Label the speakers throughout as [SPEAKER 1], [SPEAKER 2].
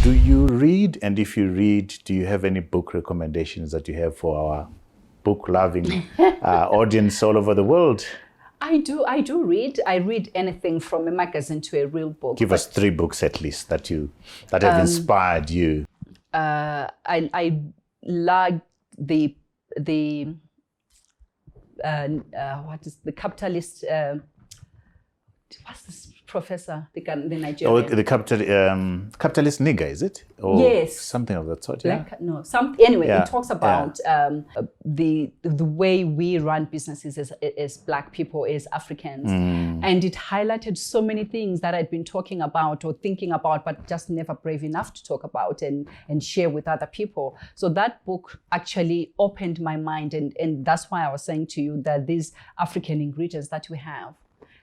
[SPEAKER 1] Do you read? And if you read, do you have any book recommendations that you have for our book-loving audience all over the world?
[SPEAKER 2] I do read. I read anything from a magazine to a real book.
[SPEAKER 1] Give us 3 books at least that have inspired you.
[SPEAKER 2] I like the what is the capitalist? What's this professor? The Nigerian.
[SPEAKER 1] Oh, the capitalist nigger, is it? Or
[SPEAKER 2] yes.
[SPEAKER 1] Something of that sort. Yeah.
[SPEAKER 2] Anyway, it talks about the way we run businesses as Black people, as Africans, and it highlighted so many things that I'd been talking about or thinking about, but just never brave enough to talk about and share with other people. So that book actually opened my mind, and that's why I was saying to you that these African ingredients that we have.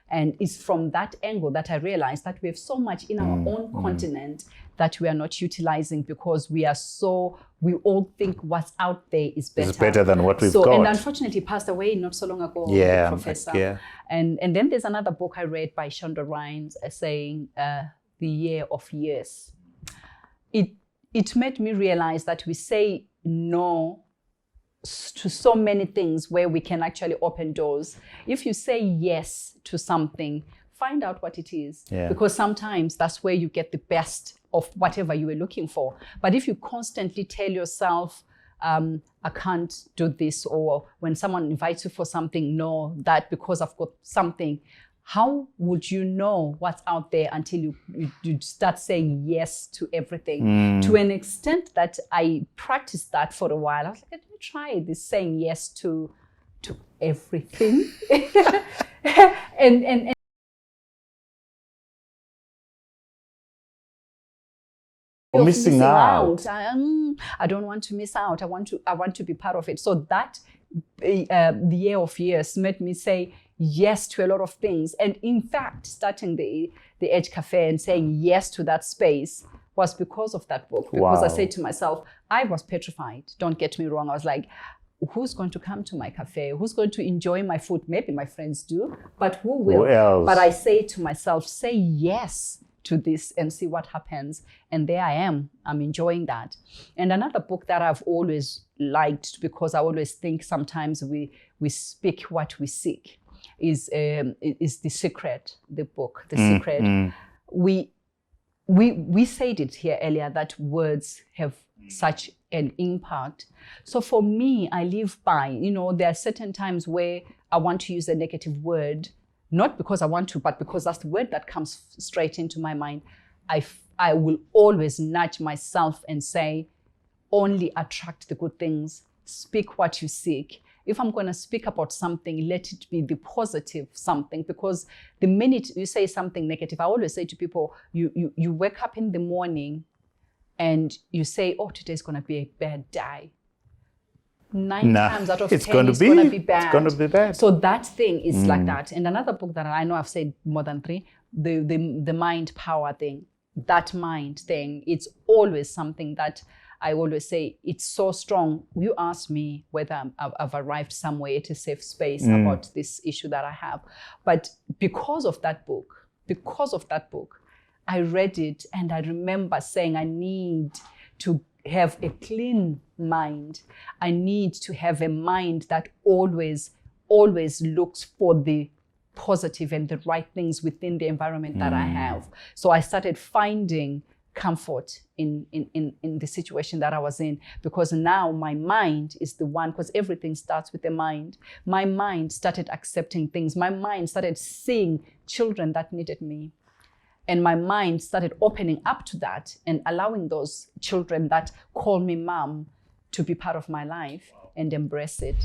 [SPEAKER 2] And it's from that angle that I realized that we have so much in our own continent that we are not utilizing because we all think what's out there is better.
[SPEAKER 1] It's better than what we've got.
[SPEAKER 2] And unfortunately passed away not so long ago, the professor.
[SPEAKER 1] Yeah.
[SPEAKER 2] And then there's another book I read by Shonda Rhimes saying The Year of Yes. It made me realize that we say no to so many things where we can actually open doors. If you say yes to something, find out what it is. Yeah. Because sometimes that's where you get the best of whatever you were looking for. But if you constantly tell yourself, I can't do this, or when someone invites you for something, no, that because I've got something, how would you know what's out there until you start saying yes to everything? To an extent that I practiced that for a while. I was like, let me try this, saying yes to everything. and
[SPEAKER 1] missing out.
[SPEAKER 2] I don't want to miss out. I want to be part of it. So that the Year of Years made me say yes to a lot of things. And in fact, starting the Edge Cafe and saying yes to that space was because of that book. Because I said to myself, I was petrified. Don't get me wrong. I was like, who's going to come to my cafe? Who's going to enjoy my food? Maybe my friends do, but who will?
[SPEAKER 1] Who else?
[SPEAKER 2] But I say to myself, say yes to this and see what happens. And there I am. I'm enjoying that. And another book that I've always liked, because I always think sometimes we speak what we seek, is The Secret, the book, The Secret. We said it here earlier that words have such an impact. So for me, I live by, there are certain times where I want to use a negative word, not because I want to, but because that's the word that comes straight into my mind. I will always nudge myself and say, only attract the good things, speak what you seek. If I'm going to speak about something, let it be the positive something, because the minute you say something negative, I always say to people, you wake up in the morning and you say, oh, today's going to be a bad day. 9 times out of 10, it's going to be bad.
[SPEAKER 1] It's going to be bad.
[SPEAKER 2] So that thing is like that. And another book that I know I've said more than 3, the mind power thing, that mind thing, it's always something that I always say, it's so strong. You ask me whether I've arrived somewhere at a safe space about this issue that I have. But because of that book, I read it and I remember saying, I need to have a clean mind. I need to have a mind that always looks for the positive and the right things within the environment that I have. So I started finding comfort in the situation that I was in, because now my mind is the one, because everything starts with the mind. My mind started accepting things. My mind started seeing children that needed me. And my mind started opening up to that and allowing those children that call me mom to be part of my life and embrace it.